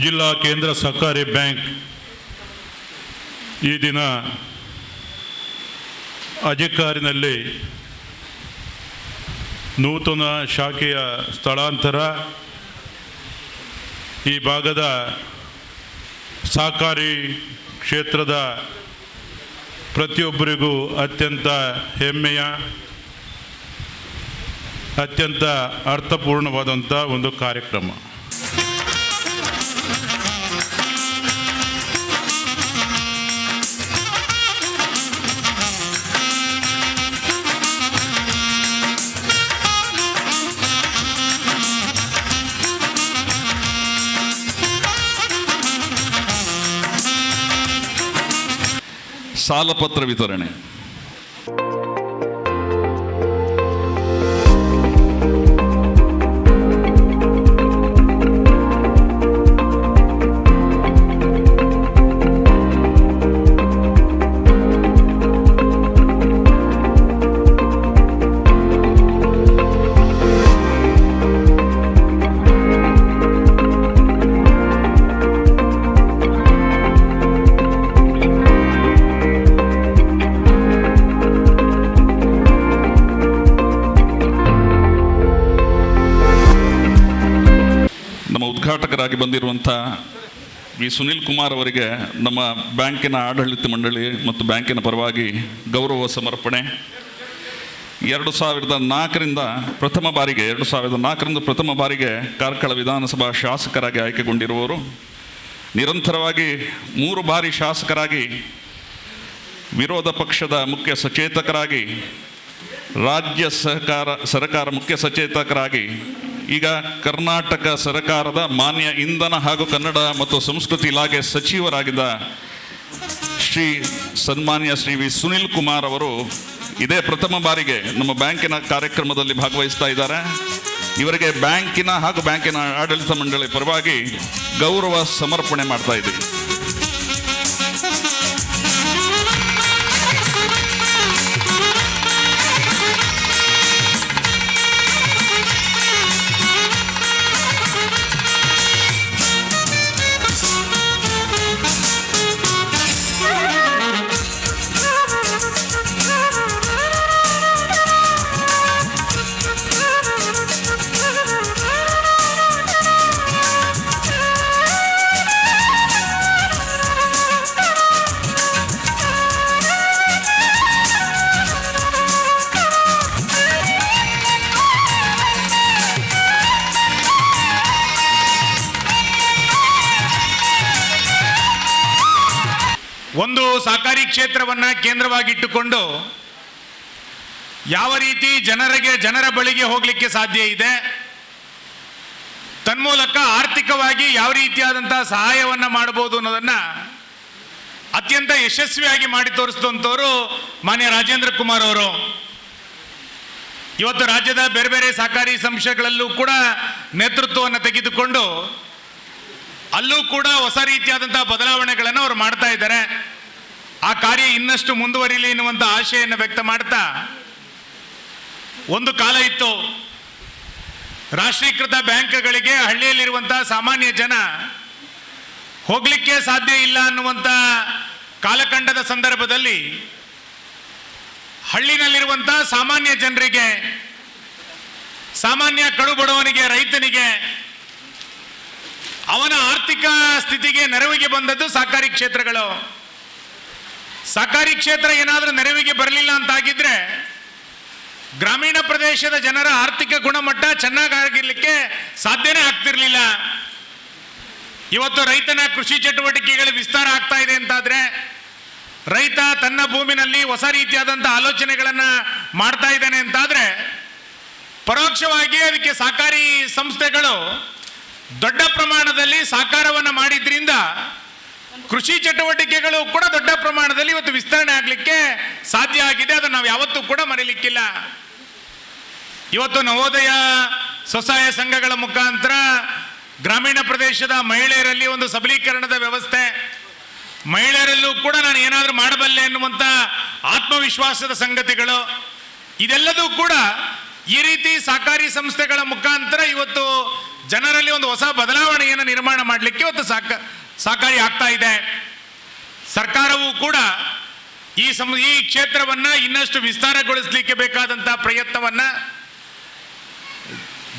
ಜಿಲ್ಲಾ ಕೇಂದ್ರ ಸಹಕಾರಿ ಬ್ಯಾಂಕ್ ಈ ದಿನ ಅಧಿಕಾರಿನಲ್ಲಿ ನೂತನ ಶಾಖೆಯ ಸ್ಥಳಾಂತರ ಈ ಭಾಗದ ಸಹಕಾರಿ ಕ್ಷೇತ್ರದ ಪ್ರತಿಯೊಬ್ಬರಿಗೂ ಅತ್ಯಂತ ಹೆಮ್ಮೆಯ ಅತ್ಯಂತ ಅರ್ಥಪೂರ್ಣವಾದಂಥ ಒಂದು ಕಾರ್ಯಕ್ರಮ. ಸಾಲಪತ್ರ ವಿತರಣೆ. ಉದ್ಘಾಟಕರಾಗಿ ಬಂದಿರುವಂಥ ವಿ ಸುನಿಲ್ ಕುಮಾರ್ ಅವರಿಗೆ ನಮ್ಮ ಬ್ಯಾಂಕಿನ ಆಡಳಿತ ಮಂಡಳಿ ಮತ್ತು ಬ್ಯಾಂಕಿನ ಪರವಾಗಿ ಗೌರವ ಸಮರ್ಪಣೆ. 2004ರಿಂದ ಪ್ರಥಮ ಬಾರಿಗೆ ಕಾರ್ಕಳ ವಿಧಾನಸಭಾ ಶಾಸಕರಾಗಿ ಆಯ್ಕೆಗೊಂಡಿರುವವರು, ನಿರಂತರವಾಗಿ 3 ಬಾರಿ ಶಾಸಕರಾಗಿ, ವಿರೋಧ ಪಕ್ಷದ ಮುಖ್ಯ ಸಚೇತಕರಾಗಿ, ರಾಜ್ಯ ಸರ್ಕಾರ ಮುಖ್ಯ ಸಚೇತಕರಾಗಿ, ಈಗ ಕರ್ನಾಟಕ ಸರ್ಕಾರದ ಮಾನ್ಯ ಇಂಧನ ಹಾಗೂ ಕನ್ನಡ ಮತ್ತು ಸಂಸ್ಕೃತಿ ಇಲಾಖೆ ಸಚಿವರಾಗಿದ್ದ ಸನ್ಮಾನ್ಯ ಶ್ರೀ ವಿ ಸುನಿಲ್ ಕುಮಾರ್ ಅವರು ಇದೇ ಪ್ರಥಮ ಬಾರಿಗೆ ನಮ್ಮ ಬ್ಯಾಂಕಿನ ಕಾರ್ಯಕ್ರಮದಲ್ಲಿ ಭಾಗವಹಿಸ್ತಾ ಇದ್ದಾರೆ. ಇವರಿಗೆ ಬ್ಯಾಂಕಿನ ಹಾಗೂ ಬ್ಯಾಂಕಿನ ಆಡಳಿತ ಮಂಡಳಿ ಪರವಾಗಿ ಗೌರವ ಸಮರ್ಪಣೆ ಮಾಡ್ತಾ ಇದ್ದೀವಿ. ಒಂದು ಸಹಕಾರಿ ಕ್ಷೇತ್ರವನ್ನು ಕೇಂದ್ರವಾಗಿಟ್ಟುಕೊಂಡು ಯಾವ ರೀತಿ ಜನರ ಬಳಿಗೆ ಹೋಗಲಿಕ್ಕೆ ಸಾಧ್ಯ ಇದೆ, ತನ್ಮೂಲಕ ಆರ್ಥಿಕವಾಗಿ ಯಾವ ರೀತಿಯಾದಂತಹ ಸಹಾಯವನ್ನು ಮಾಡಬಹುದು ಅನ್ನೋದನ್ನ ಅತ್ಯಂತ ಯಶಸ್ವಿಯಾಗಿ ಮಾಡಿ ತೋರಿಸಿದಂಥವರು ಮಾನ್ಯ ರಾಜೇಂದ್ರ ಕುಮಾರ್ ಅವರು. ಇವತ್ತು ರಾಜ್ಯದ ಬೇರೆ ಬೇರೆ ಸಹಕಾರಿ ಸಂಸ್ಥೆಗಳಲ್ಲೂ ಕೂಡ ನೇತೃತ್ವವನ್ನು ತೆಗೆದುಕೊಂಡು ಅಲ್ಲೂ ಕೂಡ ಹೊಸ ರೀತಿಯಾದಂತಹ ಬದಲಾವಣೆಗಳನ್ನು ಅವರು ಮಾಡ್ತಾ ಇದ್ದಾರೆ. ಆ ಕಾರ್ಯ ಇನ್ನಷ್ಟು ಮುಂದುವರಿಲಿ ಎನ್ನುವಂಥ ಆಶೆಯನ್ನು ವ್ಯಕ್ತ ಮಾಡ್ತಾ, ಒಂದು ಕಾಲ ಇತ್ತು ರಾಷ್ಟ್ರೀಕೃತ ಬ್ಯಾಂಕ್ಗಳಿಗೆ ಹಳ್ಳಿಯಲ್ಲಿರುವಂತಹ ಸಾಮಾನ್ಯ ಜನ ಹೋಗಲಿಕ್ಕೆ ಸಾಧ್ಯ ಇಲ್ಲ ಅನ್ನುವಂಥ ಕಾಲಖಂಡದ ಸಂದರ್ಭದಲ್ಲಿ ಹಳ್ಳಿನಲ್ಲಿರುವಂತಹ ಸಾಮಾನ್ಯ ಜನರಿಗೆ, ಸಾಮಾನ್ಯ ಕಡುಬಡವನಿಗೆ, ರೈತನಿಗೆ ಅವನ ಆರ್ಥಿಕ ಸ್ಥಿತಿಗೆ ನೆರವಿಗೆ ಬಂದದ್ದು ಸಹಕಾರಿ ಕ್ಷೇತ್ರಗಳು. ಸಹಕಾರಿ ಕ್ಷೇತ್ರ ಏನಾದರೂ ನೆರವಿಗೆ ಬರಲಿಲ್ಲ ಅಂತಾಗಿದ್ರೆ ಗ್ರಾಮೀಣ ಪ್ರದೇಶದ ಜನರ ಆರ್ಥಿಕ ಗುಣಮಟ್ಟ ಚೆನ್ನಾಗಿರ್ಲಿಕ್ಕೆ ಸಾಧ್ಯನೇ ಆಗ್ತಿರ್ಲಿಲ್ಲ. ಇವತ್ತು ರೈತನ ಕೃಷಿ ಚಟುವಟಿಕೆಗಳ ವಿಸ್ತಾರ ಆಗ್ತಾ ಇದೆ ಅಂತಾದ್ರೆ, ರೈತ ತನ್ನ ಭೂಮಿನಲ್ಲಿ ಹೊಸ ರೀತಿಯಾದಂಥ ಆಲೋಚನೆಗಳನ್ನು ಮಾಡ್ತಾ ಇದ್ದಾನೆ ಅಂತಾದ್ರೆ, ಪರೋಕ್ಷವಾಗಿ ಅದಕ್ಕೆ ಸಹಕಾರಿ ಸಂಸ್ಥೆಗಳು ದೊಡ್ಡ ಪ್ರಮಾಣದಲ್ಲಿ ಸಾಕಾರವನ್ನು ಮಾಡಿದ್ರಿಂದ ಕೃಷಿ ಚಟುವಟಿಕೆಗಳು ಕೂಡ ದೊಡ್ಡ ಪ್ರಮಾಣದಲ್ಲಿ ಇವತ್ತು ವಿಸ್ತರಣೆ ಆಗಲಿಕ್ಕೆ ಸಾಧ್ಯ ಆಗಿದೆ. ಅದನ್ನು ನಾವು ಯಾವತ್ತೂ ಕೂಡ ಮರೀಲಿಕ್ಕಿಲ್ಲ. ಇವತ್ತು ನವೋದಯ ಸ್ವಸಹಾಯ ಸಂಘಗಳ ಮುಖಾಂತರ ಗ್ರಾಮೀಣ ಪ್ರದೇಶದ ಮಹಿಳೆಯರಲ್ಲಿ ಒಂದು ಸಬಲೀಕರಣದ ವ್ಯವಸ್ಥೆ, ಮಹಿಳೆಯರಲ್ಲೂ ಕೂಡ ನಾನು ಏನಾದರೂ ಮಾಡಬಲ್ಲೆ ಎನ್ನುವಂಥ ಆತ್ಮವಿಶ್ವಾಸದ ಸಂಗತಿಗಳು, ಇದೆಲ್ಲದೂ ಕೂಡ ಈ ರೀತಿ ಸಹಕಾರಿ ಸಂಸ್ಥೆಗಳ ಮುಖಾಂತರ ಇವತ್ತು ಜನರಲ್ಲಿ ಒಂದು ಹೊಸ ಬದಲಾವಣೆಯನ್ನು ನಿರ್ಮಾಣ ಮಾಡಲಿಕ್ಕೆ ಇವತ್ತು ಸಹಕಾರಿ ಆಗ್ತಾ ಇದೆ. ಸರ್ಕಾರವೂ ಕೂಡ ಈ ಕ್ಷೇತ್ರವನ್ನು ಇನ್ನಷ್ಟು ವಿಸ್ತಾರಗೊಳಿಸಲಿಕ್ಕೆ ಬೇಕಾದಂಥ ಪ್ರಯತ್ನವನ್ನು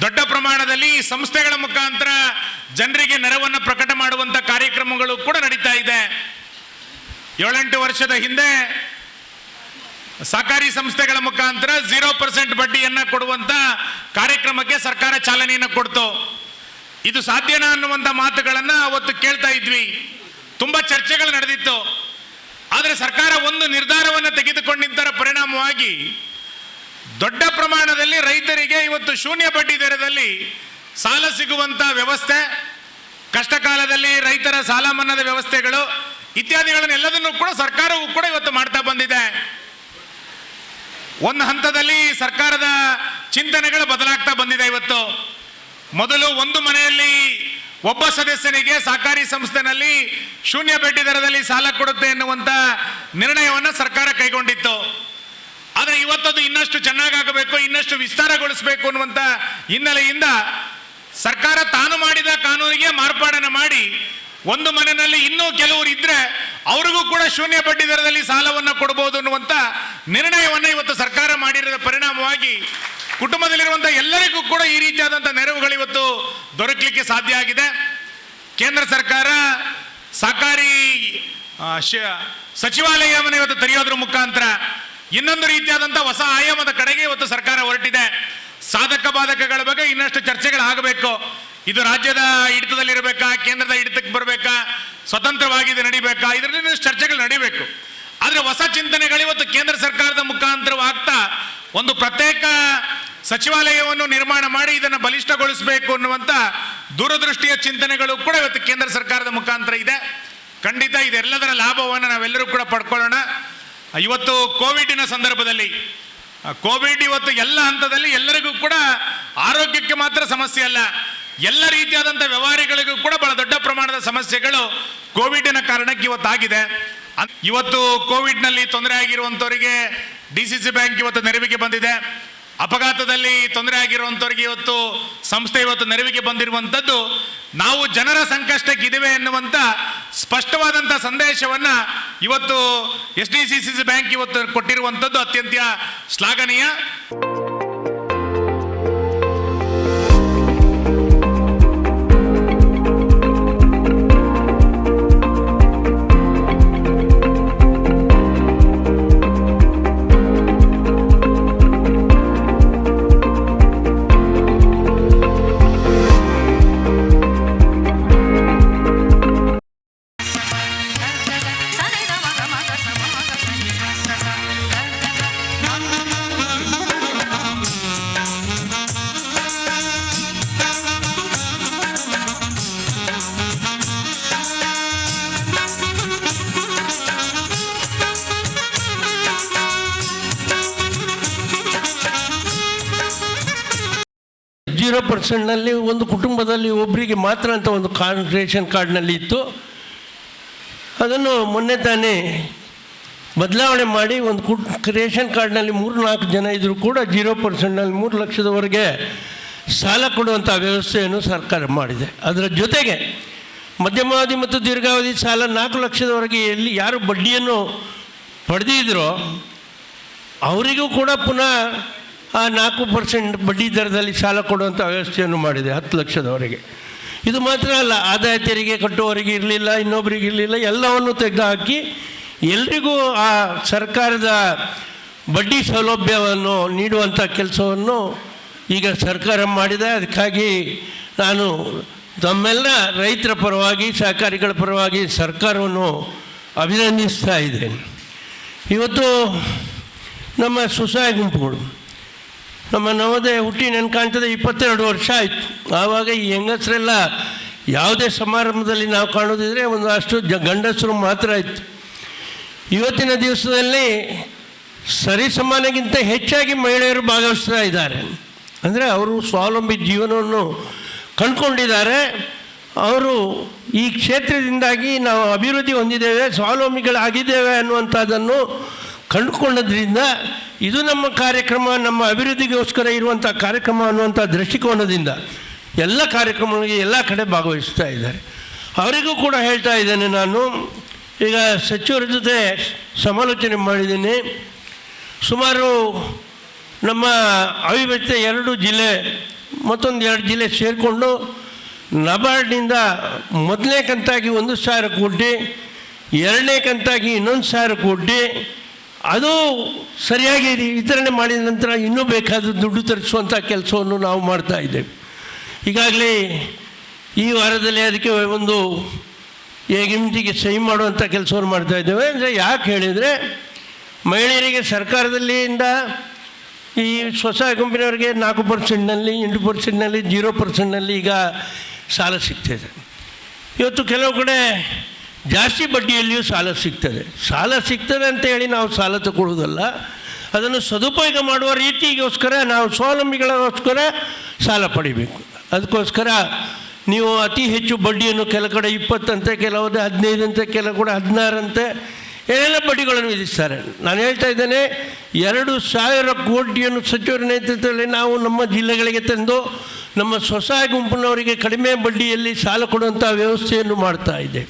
ದೊಡ್ಡ ಪ್ರಮಾಣದಲ್ಲಿ ಸಂಸ್ಥೆಗಳ ಮುಖಾಂತರ ಜನರಿಗೆ ನೆರವನ್ನು ಪ್ರಕಟ ಮಾಡುವಂಥ ಕಾರ್ಯಕ್ರಮಗಳು ಕೂಡ ನಡೀತಾ ಇದೆ. 7-8 ವರ್ಷದ ಹಿಂದೆ ಸಹಕಾರಿ ಸಂಸ್ಥೆಗಳ ಮುಖಾಂತರ 0% ಬಡ್ಡಿಯನ್ನು ಕೊಡುವಂಥ ಕಾರ್ಯಕ್ರಮಕ್ಕೆ ಸರ್ಕಾರ ಚಾಲನೆಯನ್ನು ಕೊಡ್ತು. ಇದು ಸಾಧ್ಯನಾ ಅನ್ನುವಂಥ ಮಾತುಗಳನ್ನು ಅವತ್ತು ಕೇಳ್ತಾ ಇದ್ವಿ. ತುಂಬ ಚರ್ಚೆಗಳು ನಡೆದಿತ್ತು. ಆದರೆ ಸರ್ಕಾರ ಒಂದು ನಿರ್ಧಾರವನ್ನು ತೆಗೆದುಕೊಂಡಿದ್ದರ ಪರಿಣಾಮವಾಗಿ ದೊಡ್ಡ ಪ್ರಮಾಣದಲ್ಲಿ ರೈತರಿಗೆ ಇವತ್ತು ಶೂನ್ಯ ಬಡ್ಡಿ ದರದಲ್ಲಿ ಸಾಲ ಸಿಗುವಂಥ ವ್ಯವಸ್ಥೆ, ಕಷ್ಟಕಾಲದಲ್ಲಿ ರೈತರ ಸಾಲ ಮನ್ನಾದ ವ್ಯವಸ್ಥೆಗಳು ಇತ್ಯಾದಿಗಳನ್ನೆಲ್ಲದನ್ನು ಕೂಡ ಸರ್ಕಾರವು ಕೂಡ ಇವತ್ತು ಮಾಡ್ತಾ ಬಂದಿದೆ. ಒಂದು ಹಂತದಲ್ಲಿ ಸರ್ಕಾರದ ಚಿಂತನೆಗಳು ಬದಲಾಗ್ತಾ ಬಂದಿದೆ. ಇವತ್ತು ಮೊದಲು ಒಂದು ಮನೆಯಲ್ಲಿ ಒಬ್ಬ ಸದಸ್ಯನಿಗೆ ಸಹಕಾರಿ ಸಂಸ್ಥೆನಲ್ಲಿ ಶೂನ್ಯ ಬಡ್ಡಿ ದರದಲ್ಲಿ ಸಾಲ ಕೊಡುತ್ತೆ ಎನ್ನುವಂಥ ನಿರ್ಣಯವನ್ನು ಸರ್ಕಾರ ಕೈಗೊಂಡಿತ್ತು. ಆದರೆ ಇವತ್ತದು ಇನ್ನಷ್ಟು ಚೆನ್ನಾಗಾಗಬೇಕು, ಇನ್ನಷ್ಟು ವಿಸ್ತಾರಗೊಳಿಸಬೇಕು ಅನ್ನುವಂಥ ಹಿನ್ನೆಲೆಯಿಂದ ಸರ್ಕಾರ ತಾನು ಮಾಡಿದ ಕಾನೂನಿಗೆ ಮಾರ್ಪಾಡನ್ನು ಮಾಡಿ ಒಂದು ಮನೆಯಲ್ಲಿ ಇನ್ನೂ ಕೆಲವರು ಇದ್ರೆ ಅವ್ರಿಗೂ ಕೂಡ ಶೂನ್ಯ ಬಡ್ಡಿ ದರದಲ್ಲಿ ಸಾಲವನ್ನು ಕೊಡಬಹುದು ಅನ್ನುವಂಥ ನಿರ್ಣಯವನ್ನು ಇವತ್ತು ಸರ್ಕಾರ ಮಾಡಿರೋದ ಪರಿಣಾಮವಾಗಿ ಕುಟುಂಬದಲ್ಲಿರುವಂಥ ಎಲ್ಲರಿಗೂ ಕೂಡ ಈ ರೀತಿಯಾದಂಥ ನೆರವುಗಳು ಇವತ್ತು ದೊರಕಲಿಕ್ಕೆ ಸಾಧ್ಯ ಆಗಿದೆ. ಕೇಂದ್ರ ಸರ್ಕಾರ ಸಹಕಾರಿ ಸಚಿವಾಲಯವನ್ನು ಇವತ್ತು ತೆರೆಯೋದ್ರ ಮುಖಾಂತರ ಇನ್ನೊಂದು ರೀತಿಯಾದಂಥ ಹೊಸ ಆಯಾಮದ ಕಡೆಗೆ ಇವತ್ತು ಸರ್ಕಾರ ಹೊರಟಿದೆ. ಸಾಧಕ ಬಾಧಕಗಳ ಬಗ್ಗೆ ಇನ್ನಷ್ಟು ಚರ್ಚೆಗಳಾಗಬೇಕು. ಇದು ರಾಜ್ಯದ ಹಿಡಿತದಲ್ಲಿರಬೇಕಾ, ಕೇಂದ್ರದ ಹಿಡಿತಕ್ಕೆ ಬರಬೇಕಾ, ಸ್ವತಂತ್ರವಾಗಿ ಇದು ನಡಿಬೇಕಾ, ಇದರಲ್ಲಿ ಚರ್ಚೆಗಳು ನಡಿಬೇಕು. ಆದರೆ ಹೊಸ ಚಿಂತನೆಗಳು ಇವತ್ತು ಕೇಂದ್ರ ಸರ್ಕಾರದ ಮುಖಾಂತರವಾಗ್ತಾ ಒಂದು ಪ್ರತ್ಯೇಕ ಸಚಿವಾಲಯವನ್ನು ನಿರ್ಮಾಣ ಮಾಡಿ ಇದನ್ನು ಬಲಿಷ್ಠಗೊಳಿಸಬೇಕು ಅನ್ನುವಂಥ ದೂರದೃಷ್ಟಿಯ ಚಿಂತನೆಗಳು ಕೂಡ ಇವತ್ತು ಕೇಂದ್ರ ಸರ್ಕಾರದ ಮುಖಾಂತರ ಇದೆ. ಖಂಡಿತ ಇದೆಲ್ಲದರ ಲಾಭವನ್ನು ನಾವೆಲ್ಲರೂ ಕೂಡ ಪಡ್ಕೊಳ್ಳೋಣ. ಇವತ್ತು ಕೋವಿಡಿನ ಸಂದರ್ಭದಲ್ಲಿ ಕೋವಿಡ್ ಇವತ್ತು ಎಲ್ಲ ಹಂತದಲ್ಲಿ ಎಲ್ಲರಿಗೂ ಕೂಡ ಆರೋಗ್ಯಕ್ಕೆ ಮಾತ್ರ ಸಮಸ್ಯೆ ಅಲ್ಲ, ಎಲ್ಲ ರೀತಿಯಾದಂಥ ವ್ಯವಹಾರಗಳಿಗೂ ಕೂಡ ಬಹಳ ದೊಡ್ಡ ಪ್ರಮಾಣದ ಸಮಸ್ಯೆಗಳು ಕೋವಿಡಿನ ಕಾರಣಕ್ಕೆ ಇವತ್ತಾಗಿದೆ. ಇವತ್ತು ಕೋವಿಡ್ನಲ್ಲಿ ತೊಂದರೆ ಆಗಿರುವಂಥವರಿಗೆ DCC ಬ್ಯಾಂಕ್ ಇವತ್ತು ನೆರವಿಗೆ ಬಂದಿದೆ. ಅಪಘಾತದಲ್ಲಿ ತೊಂದರೆ ಆಗಿರುವಂಥವ್ರಿಗೆ ಇವತ್ತು ಸಂಸ್ಥೆ ಇವತ್ತು ನೆರವಿಗೆ ಬಂದಿರುವಂಥದ್ದು ನಾವು ಜನರ ಸಂಕಷ್ಟಕ್ಕಿದ್ದೇವೆ ಎನ್ನುವಂಥ ಸ್ಪಷ್ಟವಾದಂಥ ಸಂದೇಶವನ್ನು ಇವತ್ತು SDCC ಬ್ಯಾಂಕ್ ಇವತ್ತು ಕೊಟ್ಟಿರುವಂಥದ್ದು ಅತ್ಯಂತ ಶ್ಲಾಘನೀಯ. ನಲ್ಲಿ ಒಂದು ಕುಟುಂಬದಲ್ಲಿ ಒಬ್ಬರಿಗೆ ಮಾತ್ರ ಅಂತ ಒಂದು ರೇಷನ್ ಕಾರ್ಡ್ನಲ್ಲಿ ಇತ್ತು. ಅದನ್ನು ಮೊನ್ನೆ ತಾನೇ ಬದಲಾವಣೆ ಮಾಡಿ ಒಂದು ರೇಷನ್ ಕಾರ್ಡ್ನಲ್ಲಿ 3-4 ಜನ ಇದ್ದರೂ ಕೂಡ 0%ನಲ್ಲಿ 3 ಲಕ್ಷದವರೆಗೆ ಸಾಲ ಕೊಡುವಂಥ ವ್ಯವಸ್ಥೆಯನ್ನು ಸರ್ಕಾರ ಮಾಡಿದೆ. ಅದರ ಜೊತೆಗೆ ಮಧ್ಯಮಾವಧಿ ಮತ್ತು ದೀರ್ಘಾವಧಿ ಸಾಲ 4 ಲಕ್ಷದವರೆಗೆ ಎಲ್ಲಿ ಯಾರು ಬಡ್ಡಿಯನ್ನು ಪಡೆದಿದ್ರೋ ಅವರಿಗೂ ಕೂಡ ಪುನಃ ಆ 4% ಬಡ್ಡಿ ದರದಲ್ಲಿ ಸಾಲ ಕೊಡುವಂಥ ವ್ಯವಸ್ಥೆಯನ್ನು ಮಾಡಿದೆ 10 ಲಕ್ಷದವರೆಗೆ. ಇದು ಮಾತ್ರ ಅಲ್ಲ, ಆದಾಯ ತೆರಿಗೆ ಕಟ್ಟುವವರಿಗೆ ಇರಲಿಲ್ಲ, ಇನ್ನೊಬ್ಬರಿಗೆ ಇರಲಿಲ್ಲ, ಎಲ್ಲವನ್ನು ತೆಗೆದುಹಾಕಿ ಎಲ್ರಿಗೂ ಆ ಸರ್ಕಾರದ ಬಡ್ಡಿ ಸೌಲಭ್ಯವನ್ನು ನೀಡುವಂಥ ಕೆಲಸವನ್ನು ಈಗ ಸರ್ಕಾರ ಮಾಡಿದೆ. ಅದಕ್ಕಾಗಿ ನಾನು ತಮ್ಮೆಲ್ಲ ರೈತರ ಪರವಾಗಿ ಸಹಕಾರಿಗಳ ಪರವಾಗಿ ಸರ್ಕಾರವನ್ನು ಅಭಿನಂದಿಸ್ತಾ ಇದ್ದೇನೆ. ಇವತ್ತು ನಮ್ಮ ಸ್ವಸಹಾಯ ಗುಂಪುಗಳು ನಮ್ಮ ನವೋದಯ ಹುಟ್ಟಿ ನನ್ನ ಕಾಣ್ತದೆ 22 ವರ್ಷ ಆಯಿತು. ಆವಾಗ ಈ ಹೆಂಗಸರೆಲ್ಲ ಯಾವುದೇ ಸಮಾರಂಭದಲ್ಲಿ ನಾವು ಕಾಣೋದಿದ್ರೆ ಒಂದು ಅಷ್ಟು ಗಂಡಸರು ಮಾತ್ರ ಇತ್ತು. ಇವತ್ತಿನ ದಿವಸದಲ್ಲಿ ಸರಿಸಮಾನಗಿಂತ ಹೆಚ್ಚಾಗಿ ಮಹಿಳೆಯರು ಭಾಗವಹಿಸ್ತಾ ಇದ್ದಾರೆ. ಅಂದರೆ ಅವರು ಸ್ವಾವಲಂಬಿ ಜೀವನವನ್ನು ಕಂಡುಕೊಂಡಿದ್ದಾರೆ. ಅವರು ಈ ಕ್ಷೇತ್ರದಿಂದಾಗಿ ನಾವು ಅಭಿವೃದ್ಧಿ ಹೊಂದಿದ್ದೇವೆ, ಸ್ವಾವಲಂಬಿಗಳಾಗಿದ್ದೇವೆ ಅನ್ನುವಂಥದ್ದನ್ನು ಕಂಡುಕೊಂಡದ್ರಿಂದ ಇದು ನಮ್ಮ ಕಾರ್ಯಕ್ರಮ, ನಮ್ಮ ಅಭಿವೃದ್ಧಿಗೋಸ್ಕರ ಇರುವಂಥ ಕಾರ್ಯಕ್ರಮ ಅನ್ನುವಂಥ ದೃಷ್ಟಿಕೋನದಿಂದ ಎಲ್ಲ ಕಾರ್ಯಕ್ರಮಗಳಿಗೆ ಎಲ್ಲ ಕಡೆ ಭಾಗವಹಿಸ್ತಾ ಇದ್ದಾರೆ. ಅವರಿಗೂ ಕೂಡ ಹೇಳ್ತಾ ಇದ್ದೇನೆ, ನಾನು ಈಗ ಸಚಿವರ ಜೊತೆ ಸಮಾಲೋಚನೆ ಮಾಡಿದ್ದೀನಿ. ಸುಮಾರು ನಮ್ಮ ಅವಿಭಜಿತ 2 ಜಿಲ್ಲೆ ಮತ್ತೊಂದು 2 ಜಿಲ್ಲೆ ಸೇರಿಕೊಂಡು ನಬಾರ್ಡ್ನಿಂದ ಮೊದಲನೇ ಕಂತಾಗಿ 1,000 ಕೋಟಿ, ಎರಡನೇ ಕಂತಾಗಿ 1,000 ಕೋಟಿ, ಅದು ಸರಿಯಾಗಿ ವಿತರಣೆ ಮಾಡಿದ ನಂತರ ಇನ್ನೂ ಬೇಕಾದ ದುಡ್ಡು ತರಿಸುವಂಥ ಕೆಲಸವನ್ನು ನಾವು ಮಾಡ್ತಾ ಇದ್ದೇವೆ. ಈಗಾಗಲೇ ಈ ವಾರದಲ್ಲಿ ಅದಕ್ಕೆ ಒಂದು ಎಗ್ರಿಮೆಂಟಿಗೆ ಸಹಿ ಮಾಡುವಂಥ ಕೆಲಸವನ್ನು ಮಾಡ್ತಾ ಇದ್ದೇವೆ. ಅಂದರೆ ಯಾಕೆ ಹೇಳಿದರೆ, ಮಹಿಳೆಯರಿಗೆ ಸರ್ಕಾರದಲ್ಲಿಂದ ಈ ಸ್ವಸಹಾಯ ಗುಂಪಿನವರಿಗೆ 4%ನಲ್ಲಿ 8%ನಲ್ಲಿ 0%ನಲ್ಲಿ ಈಗ ಸಾಲ ಸಿಗ್ತದೆ. ಇವತ್ತು ಕೆಲವು ಕಡೆ ಜಾಸ್ತಿ ಬಡ್ಡಿಯಲ್ಲಿಯೂ ಸಾಲ ಸಿಗ್ತದೆ. ಸಾಲ ಸಿಗ್ತದೆ ಅಂತ ಹೇಳಿ ನಾವು ಸಾಲ ತಗೊಳ್ಳೋದಲ್ಲ, ಅದನ್ನು ಸದುಪಯೋಗ ಮಾಡುವ ರೀತಿಗೋಸ್ಕರ ನಾವು ಸ್ವಾವಲಂಬಿಗಳಿಗೋಸ್ಕರ ಸಾಲ ಪಡಿಬೇಕು. ಅದಕ್ಕೋಸ್ಕರ ನೀವು ಅತಿ ಹೆಚ್ಚು ಬಡ್ಡಿಯನ್ನು ಕೆಲ ಕಡೆ 20 ಅಂತೆ, ಕೆಲವುದೇ 15 ಅಂತೆ, ಕೆಲವು ಕೂಡ 16 ಅಂತೆ ಏನೆಲ್ಲ ಬಡ್ಡಿಗಳನ್ನು ವಿಧಿಸ್ತಾರೆ. ನಾನು ಹೇಳ್ತಾ ಇದ್ದೇನೆ, 2,000 ಕೋಟಿಯನ್ನು ಸಚಿವರ ನೇತೃತ್ವದಲ್ಲಿ ನಾವು ನಮ್ಮ ಜಿಲ್ಲೆಗಳಿಗೆ ತಂದು ನಮ್ಮ ಸ್ವಸಹಾಯ ಗುಂಪಿನವರಿಗೆ ಕಡಿಮೆ ಬಡ್ಡಿಯಲ್ಲಿ ಸಾಲ ಕೊಡುವಂಥ ವ್ಯವಸ್ಥೆಯನ್ನು ಮಾಡ್ತಾ ಇದ್ದೇವೆ.